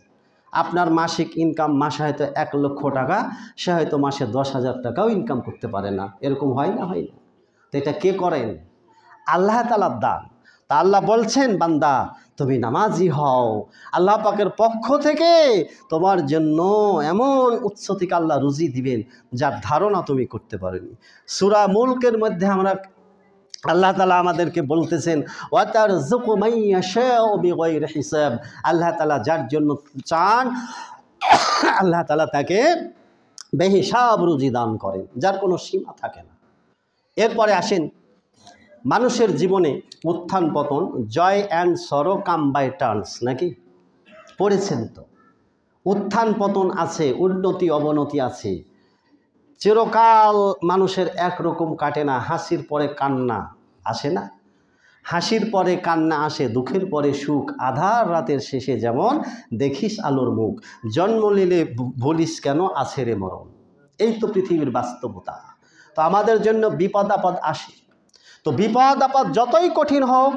আপনার মাসিক ইনকাম মাসে হয়তো 1 লক্ষ টাকা, সে হয়তো মাসে 10,000 টাকাও ইনকাম করতে পারে না। এরকম হয় না? হয় না? তো এটা কে করেন? আল্লাহ তাআলার দান। তা আল্লাহ বলছেন, বান্দা তুমি নামাজি হও, আল্লাহ পাকের পক্ষ থেকে তোমার জন্য এমন উৎস থেকে আল্লাহ রুজি দিবেন যার ধারণা তুমি করতে পারোনি। সূরা মুলকের মধ্যে আমরা আল্লাহ তাআলা আমাদেরকে বলতেছেন ওয়াতারযুকু মান ইয়াশাউ বিগাইরি হিসাব, আল্লাহ তাআলা যার জন্য চান আল্লাহ তাআলা তাকে বেহিসাব রুজি দান করেন, যার কোনো সীমা থাকে না। এরপরে আসেন মানুষের জীবনে উত্থান পতন, জয় অ্যান্ড সরো কাম বাই টার্নস, নাকি পড়েছেন তো? উত্থান পতন আছে, উন্নতি অবনতি আছে। চিরকাল মানুষের একরকম কাটে না, হাসির পরে কান্না আসে না? হাসির পরে কান্না আসে, দুঃখের পরে সুখ, আধার রাতের শেষে যেমন দেখিস আলোর মুখ, জন্ম নিলে বলিস কেন আছে রে মরণ। এই তো পৃথিবীর বাস্তবতা। তো আমাদের জন্য বিপদ আপদ আসে, তো বিপদ আপদ যতই কঠিন হোক,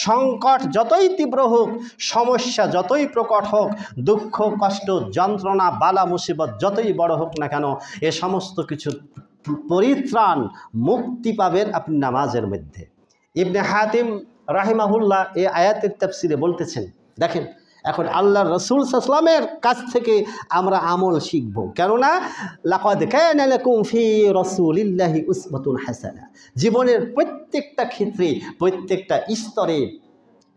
সংকট যতই তীব্র হোক, সমস্যা যতই প্রকট হোক, দুঃখ কষ্ট যন্ত্রণা বালা মুসিবত যতই বড় হোক না কেন, এ সমস্ত কিছু পরিত্রাণ মুক্তি পাবেন আপনি নামাজের মধ্যে। ইবনে হাতিম রাহিমাহুল্লাহ এই আয়াতের তাফসিরে বলতেছেন, দেখেন এখন আল্লাহর রাসূল সাল্লাল্লাহু আলাইহি ওয়াসাল্লামের কাছ থেকে আমরা আমল শিখব, কেননা লাকাদ কানা লাকুম ফি রাসূলিল্লাহি উসওয়াতুন হাসানাহ। জীবনের প্রত্যেকটা ক্ষেত্রে, প্রত্যেকটা স্তরে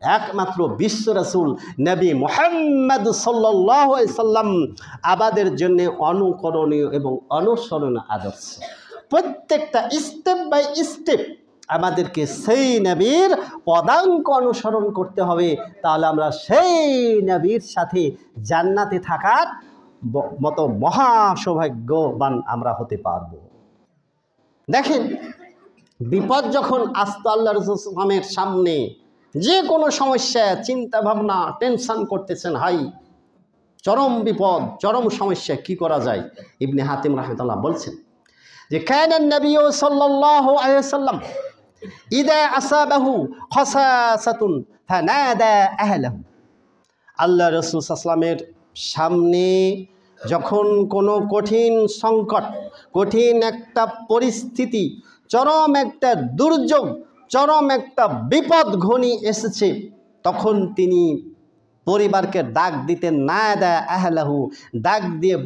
একমাত্র বিশ্ব রাসূল নবী মুহাম্মদ সাল্লাল্লাহু আলাইহি সাল্লাম আমাদের জন্য অনুকরণীয় এবং অনুসরণীয় আদর্শ। প্রত্যেকটা স্টেপ বাই স্টেপ আমাদেরকে সেই নবীর পদাঙ্ক অনুসরণ করতে হবে, তাহলে আমরা সেই নবীর সাথে জান্নাতে থাকার মতো মহা সৌভাগ্যবান আমরা হতে পারব। দেখেন বিপদ যখন আসতো আল্লাহ রাসূলের সামনে, যে কোনো সমস্যা চিন্তা ভাবনা টেনশন করতেছেন, হাই চরম বিপদ, চরম সমস্যা, কি করা যায়? ইবনে হাতিম রাহমাতুল্লাহ বলছেন যে কানান নবী সাল্লাল্লাহু আলাইহি ওয়াসাল্লাম ইদা আসাবাহু খাসাসাতুন ফানাদা আহলাহু। আল্লাহ রাসূল সাল্লাল্লাহু আলাইহি ওয়াসাল্লামের সামনে যখন কোনো কঠিন সংকট, কঠিন একটা পরিস্থিতি, চরম একটা দুর্যোগ, চরম একটা বিপদ ঘনি এসেছে, তখন তিনি পরিবারকে ডাক দিতেন, নাদা আহলাহু, ডাক দিয়ে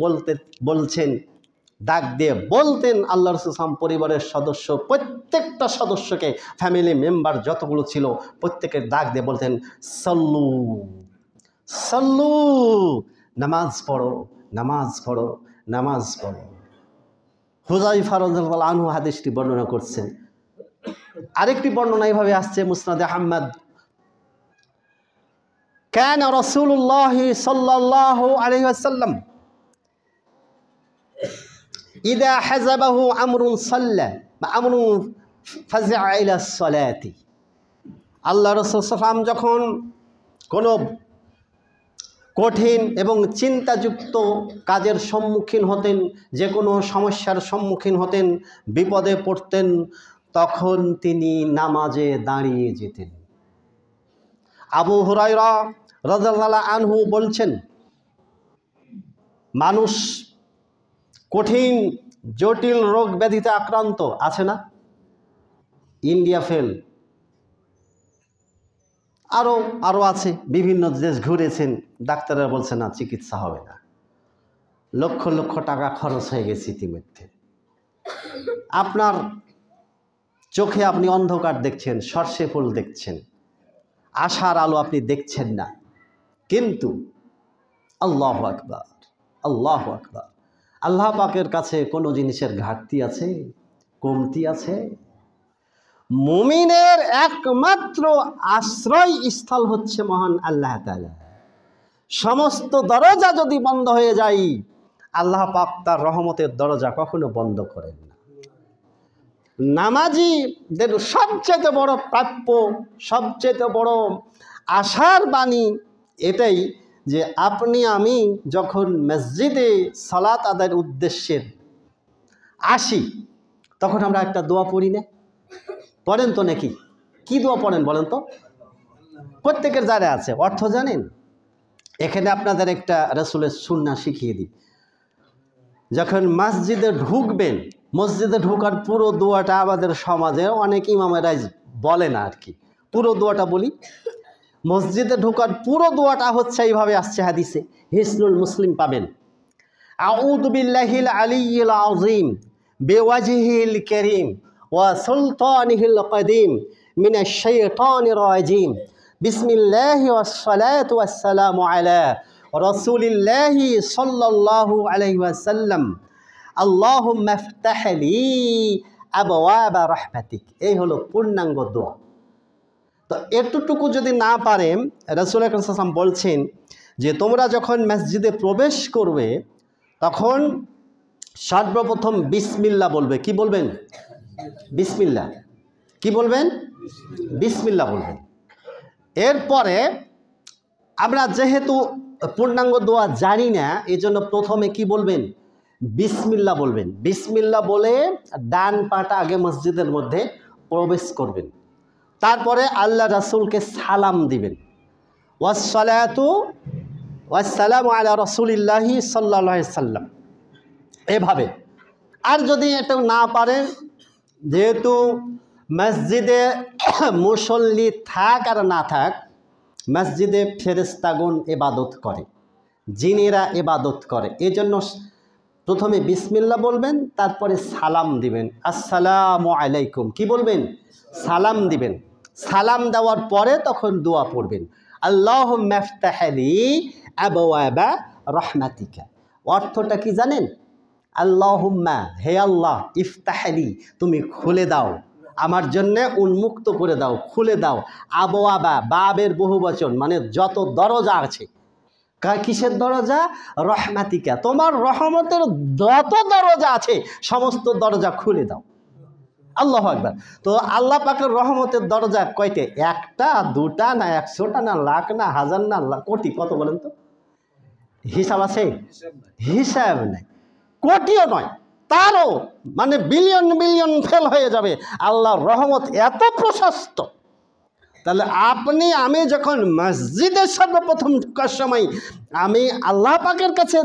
বলতেন আল্লাহ রাসূল সাল্লাল্লাহু পরিবারের সদস্য, প্রত্যেকটা সদস্যকে, ফ্যামিলি মেম্বার যতগুলো ছিল প্রত্যেকের ডাক দিয়ে বলতেন সাল্লু সাল্লু, নামাজ পড়ো, নামাজ পড়ো, নামাজ পড়ো। হুযায়ফা রাদিয়াল্লাহু আনহু হাদিসটি বর্ণনা করছেন। আরেকটি বর্ণনা এইভাবে আসছে মুসনাদে আহমদ, কানা রাসূলুল্লাহ সাল্লাল্লাহু আলাইহি ওয়াসাল্লাম ইদা হাযাবাহু আমরুন সাল্লা বা আমরুন ফাযআ ইলা সালাতি। আল্লাহ রাসূল সাল্লাল্লাহু আলাইহি ওয়াসাল্লাম যখন কোনো কঠিন এবং চিন্তাযুক্ত কাজের সম্মুখীন হতেন, যে কোনো সমস্যার সম্মুখীন হতেন, বিপদে পড়তেন, তখন তিনি নামাজে দাঁড়িয়ে যেতেন। আবু হুরায়রা রাদিয়াল্লাহু আনহু বলছেন, মানুষ কঠিন জটিল রোগ ব্যাধিতে আক্রান্ত আছে না, ইন্ডিয়া ফেল, আরও আছে, বিভিন্ন দেশ ঘুরেছেন, ডাক্তাররা বলছে না চিকিৎসা হবে না, লক্ষ লক্ষ টাকা খরচ হয়ে গেছে ইতিমধ্যে। আপনার চোখে আপনি অন্ধকার দেখছেন, সর্ষে ফুল দেখছেন, আশার আলো আপনি দেখছেন না, কিন্তু আল্লাহু আকবার, আল্লাহু আকবার, আল্লাহ পাকের কাছে কোনো জিনিসের ঘাটতি আছে, কমতি আছে? মুমিনের একমাত্র আশ্রয় স্থল হচ্ছে মহান আল্লাহ তাআলা। সমস্ত দরজা যদি বন্ধ হয়ে যায়, আল্লাহ পাক তার রহমতের দরজা কখনো বন্ধ করেন না। নামাজীদের সবচেয়ে বড় প্রাপ্য, সবচেয়ে বড় আশার বাণী এটাই যে আপনি আমি যখন মসজিদে সালাত আদায়ের উদ্দেশ্যে আসি, তখন আমরা একটা দোয়া পড়ি না? পড়েন তো নাকি? কি দোয়া পড়েন বলেন তো? প্রত্যেকের জায়গায় আছে, অর্থ জানেন? এখানে আপনাদের একটা রাসূলের সুন্নাহ শিখিয়ে দিই। যখন মসজিদে ঢুকবেন, মসজিদে ঢোকার পুরো দোয়াটা আমাদের সমাজে অনেক ইমামেরাই বলে না আর কি, পুরো দোয়াটা বলি। মসজিদে ঢোকার পুরো দোয়াটা হচ্ছে এইভাবে আসছে হাদিসে, হিসনুল মুসলিম পাবেন। আউযু বিল্লাহিল আলিয়্যিল আযীম বিওয়াজহিল কারীম ওয়া সুলতানিহিল কাদীম মিনাশ শাইতানির রাজীম বিসমিল্লাহি ওয়াস সালাতু ওয়াস সালামু আলা রাসূলিল্লাহি সাল্লাল্লাহু আলাইহি ওয়াসাল্লাম আল্লাহুম্মা ইফতাহ লি আবওয়াবা রাহমাতিক। এই হলো পূর্ণাঙ্গ দোয়া। তো এতটুকু যদি না পারেন, রাসূল আকরাম সাল্লাল্লাহু আলাইহি ওয়াসাল্লাম বলছেন যে তোমরা যখন মসজিদে প্রবেশ করবে তখন সর্বপ্রথম বিসমিল্লাহ বলবে। কি বলবেন? বিসমিল্লাহ। কি বলবেন? বিসমিল্লাহ বলবেন। এরপরে আমরা যেহেতু পূর্ণাঙ্গ দোয়া জানি না, এই জন্য প্রথমে কি বলবেন? বিসমিল্লাহ বলবেন। বিসমিল্লাহ বলে ডান পাটা আগে মসজিদের মধ্যে প্রবেশ করবেন, তারপরে আল্লাহ রাসূলকে সালাম দিবেন, ওয়াসসালাতু ওয়াসসালামু আলা রাসূলিল্লাহি সাল্লাল্লাহু আলাইহি সাল্লাম, এভাবে। আর যদি এটা না পারেন, যেহেতু মসজিদে মুসল্লি থাক আর না থাক, মসজিদে ফেরেশতাগণ ইবাদত করে, জিনেরা ইবাদত করে, এজন্য প্রথমে বিসমিল্লাহ বলবেন, তারপরে সালাম দিবেন, আসসালামু আলাইকুম। কি বলবেন? সালাম দিবেন। সালাম দেওয়ার পরে তখন দোয়া পড়বেন, আল্লাহুম্মা ইফতাহ লি আবওয়াবা রাহমাতিকা। অর্থটা কি জানেন? আল্লাহুম্মা, হে আল্লাহ, ইফতাহ লি, তুমি খুলে দাও, আমার জন্য উন্মুক্ত করে দাও, খুলে দাও, আবওয়াবা, বাবের বহুবচন, মানে যত দরজা আছে। কিসের দরজা? রহমাতিকা, তোমার রহমতের যত দরজা আছে সমস্ত দরজা খুলে দাও। আল্লাহু আকবার। তো আল্লাহ পাকের রহমতের দরজা কয়টা? একটা, দুটা, না 100টা, না লাখ, না হাজার, না কোটি? কত বলেন তো? হিসাব আছে? হিসাব নেই, কোটিও নয়, তারও মানে বিলিয়ন বিলিয়ন ফেল হয়ে যাবে। আল্লাহর রহমত এত প্রশস্ত। তাহলে আপনি আমি যখন মসজিদে সর্বপ্রথম ঢোকার সময় আমি আল্লাহ পাকের কাছে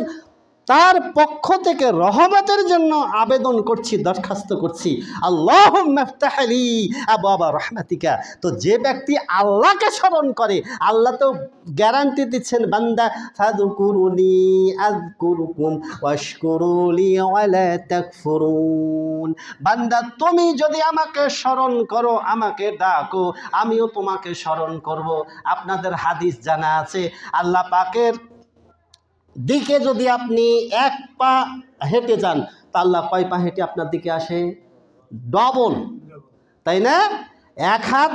তার পক্ষ থেকে রহমতের জন্য আবেদন করছি, দরখাস্ত করছি, আল্লাহুম্মা ইফতাহলি আবওয়াবা রাহমাতিকা। তো যে ব্যক্তি আল্লাহকে স্মরণ করে, আল্লাহ তো গ্যারান্টি দিচ্ছেন, বান্দা ফাযকুরুনি আযকুরুকুম ওয়াশকুরুলি ওয়ালা তাকফুরুন। বান্দা তুমি যদি আমাকে স্মরণ করো, আমাকে ডাকো, আমিও তোমাকে স্মরণ করব। আপনাদের হাদিস জানা আছে, আল্লাহ পাকের দিকে যদি আপনি এক পা হেঁটে যান, তা আল্লাহ কয় পা হেঁটে আপনার দিকে আসে? ডবল, তাই না? এক হাত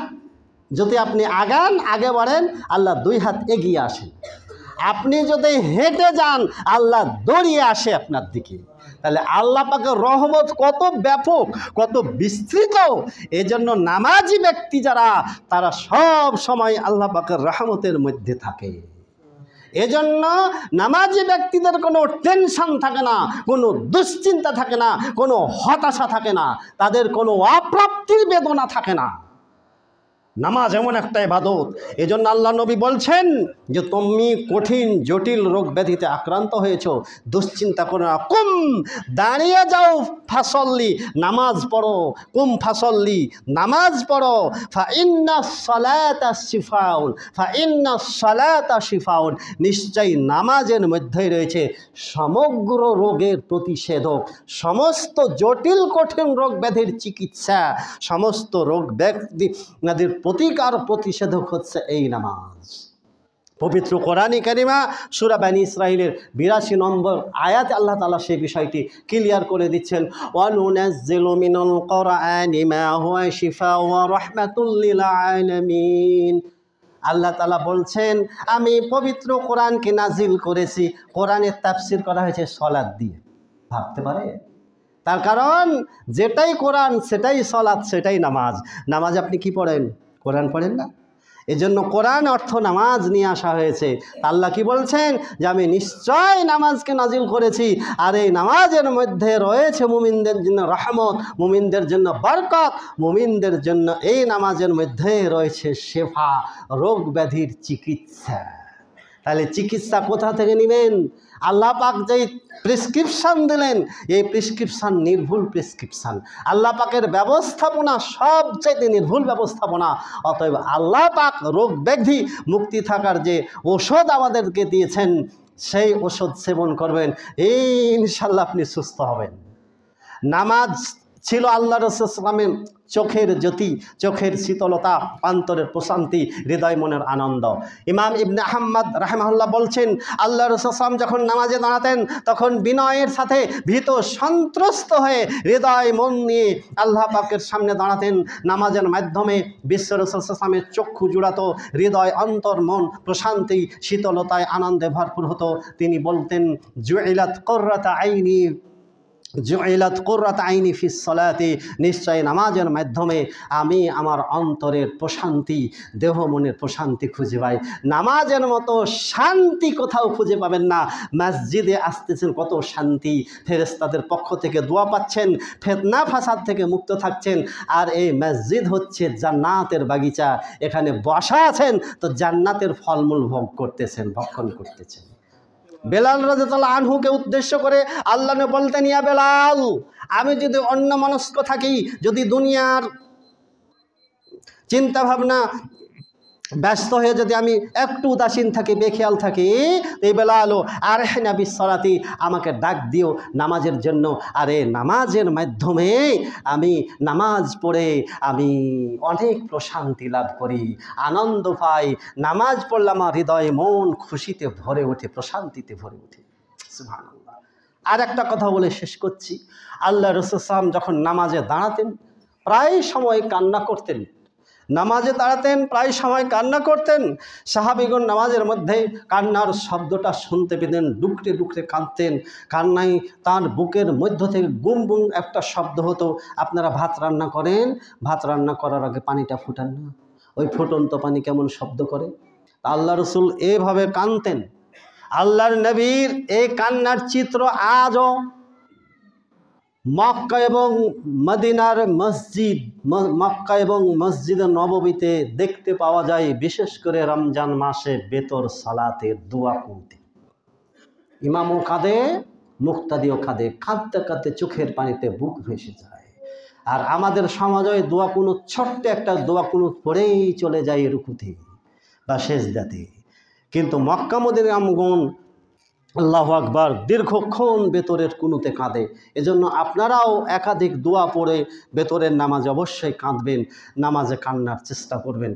যদি আপনি আগান, আগে বাড়েন, আল্লাহ 2 হাত এগিয়ে আসেন। আপনি যদি হেঁটে যান, আল্লাহ দৌড়িয়ে আসে আপনার দিকে। তাহলে আল্লাহ পাকের রহমত কত ব্যাপক, কত বিস্তৃত। এজন্য নামাজি ব্যক্তি যারা, তারা সব সময় আল্লাহ পাকের রহমতের মধ্যে থাকে। এজন্য নামাজি ব্যক্তিদের কোনো টেনশন থাকে না, কোনো দুশ্চিন্তা থাকে না, কোনো হতাশা থাকে না, তাদের কোনো অপ্রাপ্তির বেদনা থাকে না। নামাজ এমন একটা ইবাদত। এজন্য আল্লাহ নবী বলছেন যে তুমি কঠিন জটিল রোগ ব্যাধিতে আক্রান্ত হয়েছো, দুশ্চিন্তা করো না, কুম দাঁড়িয়ে যাও, ফাসল্লি নামাজ পড়ো, কুম ফাসল্লি নামাজ পড়ো, ফা ইন্নাস সালাতা শিফাউন, ফা ইন্নাস সালাতা শিফাউন। নিশ্চয়ই নামাজের মধ্যেই রয়েছে সমগ্র রোগের প্রতিষেধক, সমস্ত জটিল কঠিন রোগ ব্যাধির চিকিৎসা, সমস্ত রোগ ব্যাধির প্রতিকার প্রতিষেধক হচ্ছে এই নামাজ। পবিত্র কোরআনে কারিমা সূরা বনী ইসরাঈলের 82 নম্বর আয়াতে আল্লাহ তাআলা সেই বিষয়টি ক্লিয়ার করে দিচ্ছেন, ওয়া নুনাজ্জিলু মিনাল কুরআনি মা হুয়া শিফাউ ওয়া রাহমাতুল লিল আলামিন। আল্লাহ তাআলা বলছেন, আমি পবিত্র কোরআনকে নাজিল করেছি। কোরআনের তাফসীর করা হয়েছে সালাত দিয়ে। ভাবতে পারে? তার কারণ যেটাই কোরআন সেটাই সালাত, সেটাই নামাজ। নামাজ আপনি কি পড়েন? কোরআন পড়েন না? এজন্য কোরআন অর্থ নামাজ নিয়ে আসা হয়েছে। আল্লাহ কি বলছেন যে আমি নিশ্চয় নামাজকে নাজিল করেছি, আর এই নামাজের মধ্যে রয়েছে মুমিনদের জন্য রহমত, মুমিনদের জন্য বরকত, মুমিনদের জন্য এই নামাজের মধ্যে রয়েছে শেফা, রোগ ব্যাধির চিকিৎসা। তাহলে চিকিৎসা কোথা থেকে নেবেন? আল্লাহ পাক যেই প্রেসক্রিপশান দিলেন, এই প্রেসক্রিপশান নির্ভুল প্রেসক্রিপশান। আল্লাহ পাকের ব্যবস্থাপনা সবচেয়ে নির্ভুল ব্যবস্থাপনা। অতএব আল্লাহ পাক রোগ ব্যাধি মুক্তি থাকার যে ওষুধ আমাদেরকে দিয়েছেন, সেই ওষুধ সেবন করবেন, ইনশাল্লাহ আপনি সুস্থ হবেন। নামাজ ছিল আল্লাহ রাসূল সাল্লাল্লাহু আলাইহি ওয়াসাল্লামের চোখের জ্যোতি, চোখের শীতলতা, অন্তরের প্রশান্তি, হৃদয় মনের আনন্দ। ইমাম ইবনে আহমদ রাহিমাহুল্লাহ বলছেন, আল্লাহ রাসূল সাল্লাল্লাহু আলাইহি ওয়াসাল্লাম যখন নামাজে দাঁড়াতেন, তখন বিনয়ের সাথে ভীত সন্ত্রস্ত হয়ে হৃদয় মন নিয়ে আল্লাহ পাকের সামনে দাঁড়াতেন। নামাজের মাধ্যমে বিশ্ব রাসূল সাল্লাল্লাহু আলাইহি ওয়াসাল্লামের চক্ষু জুড়াতো, হৃদয়, অন্তর, মন প্রশান্তি, শীতলতায়, আনন্দে ভরপুর হতো। তিনি বলতেন, জুইলাত কুররাতু আইনি, জুইলাত কুররাতু আইনি ফিস সালাতি। নিশ্চয় নামাজের মাধ্যমে আমি আমার অন্তরের প্রশান্তি, দেহ মনের প্রশান্তি খুঁজে পাই। নামাজের মতো শান্তি কোথাও খুঁজে পাবেন না। মসজিদে আসতেছেন কত শান্তি, ফেরেশতাদের পক্ষ থেকে দোয়া পাচ্ছেন, ফিতনা ফাসাদ থেকে মুক্ত থাকছেন। আর এই মসজিদ হচ্ছে জান্নাতের বাগিচা, এখানে বসা আছেন তো জান্নাতের ফলমূল ভোগ করতেছেন, ভক্ষণ করতেছেন। বেলাল রাদিয়াল্লাহু আনহুকে উদ্দেশ্য করে আল্লাহ নবী বলতেন, ইয়া বেলাল, আমি যদি অন্যমনস্ক থাকি, যদি দুনিয়ার চিন্তা ভাবনা ব্যস্ত হয়ে যদি আমি একটু উদাসীন থাকি, বেখেয়াল থাকি, এই বেলাল আরহিনা বিসসালাতি, আমাকে ডাক দিও নামাজের জন্য। আর এই নামাজের মাধ্যমে আমি নামাজ পড়ে আমি অনেক প্রশান্তি লাভ করি, আনন্দ পাই। নামাজ পড়লে আমার হৃদয় মন খুশিতে ভরে ওঠে, প্রশান্তিতে ভরে ওঠে। সুবহানাল্লাহ। আর একটা কথা বলে শেষ করছি, আল্লাহ রাসূল সাল্লাল্লাহু আলাইহি ওয়াসাল্লাম যখন নামাজে দাঁড়াতেন প্রায় সময় কান্না করতেন। নামাজে দাঁড়াতেন প্রায় সময় কান্না করতেন। সাহাবীগণ নামাজের মধ্যে কান্নার শব্দটা শুনতে পেতেন, ডুকরে ডুকরে কাঁদতেন। কান্নায় তার বুকের মধ্য থেকে গুম গুম একটা শব্দ হতো। আপনারা ভাত রান্না করেন, ভাত রান্না করার আগে পানিটা ফুটান না, ওই ফুটন্ত পানি কেমন শব্দ করে? আল্লাহ রসুল এভাবে কাঁদতেন। আল্লাহর নবীর এই কান্নার চিত্র আজও মক্কা এবং মদিনার মসজিদ, মক্কা এবং মসজিদে নববীতে দেখতে পাওয়া যায়, বিশেষ করে রমজান মাসে বেতর সালাতের দোয়া কুনতে। ইমামও কাঁদে, মুক্তাদিও কাঁদে, কাঁদতে কাঁদতে চোখের পানিতে বুক ভেসে যায়। আর আমাদের সমাজে দোয়া কুনুত, ছোট্ট একটা দোয়া কুনুত পড়েই চলে যায় রুকুতে বা সেজদাতে। কিন্তু মক্কা মদিনার আমগণ আল্লাহু আকবার দীর্ঘক্ষণ বেতরের কুনুতে কাঁদে। এজন্য আপনারাও একাধিক দোয়া পড়ে বেতরের নামাজে অবশ্যই কাঁদবেন, নামাজে কান্নার চেষ্টা করবেন।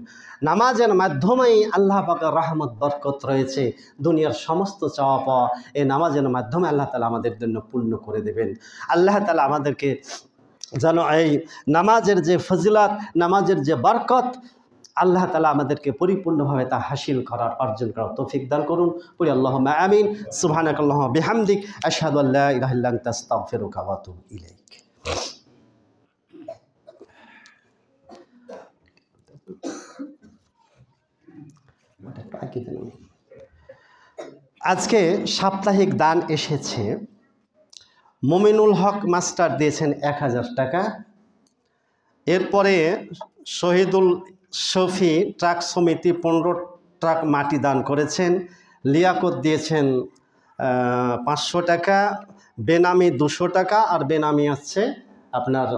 নামাজের মাধ্যমেই আল্লাহ পাকের রহমত বরকত রয়েছে, দুনিয়ার সমস্ত চাওয়া পাওয়া এই নামাজের মাধ্যমে আল্লাহ তাআলা আমাদের জন্য পূর্ণ করে দেবেন। আল্লাহ তাআলা আমাদেরকে যেন এই নামাজের যে ফজিলত, নামাজের যে বরকত, আল্লাহ তাআলা আমাদেরকে পরিপূর্ণভাবে তা হাসিল করার, অর্জন করার তৌফিক দান করুন। বলি আল্লাহুম্মা আমিন। সুবহানাকাল্লাহুম্মা বিহামদিক আশহাদু আল্লা ইলাহা ইল্লা আনতা আস্তাগফিরুকা ওয়া আতুবু ইলাইক। আজকে সাপ্তাহিক দান এসেছে। মুমিনুল হক মাস্টার দিয়েছেন 1000 টাকা। এরপরে শহীদুল শফি ট্রাক সমিতি 15 ট্রাক মাটি দান করেছেন। লিয়াকত দিয়েছেন 500 টাকা, বেনামি 200 টাকা, আর বেনামি আছে আপনার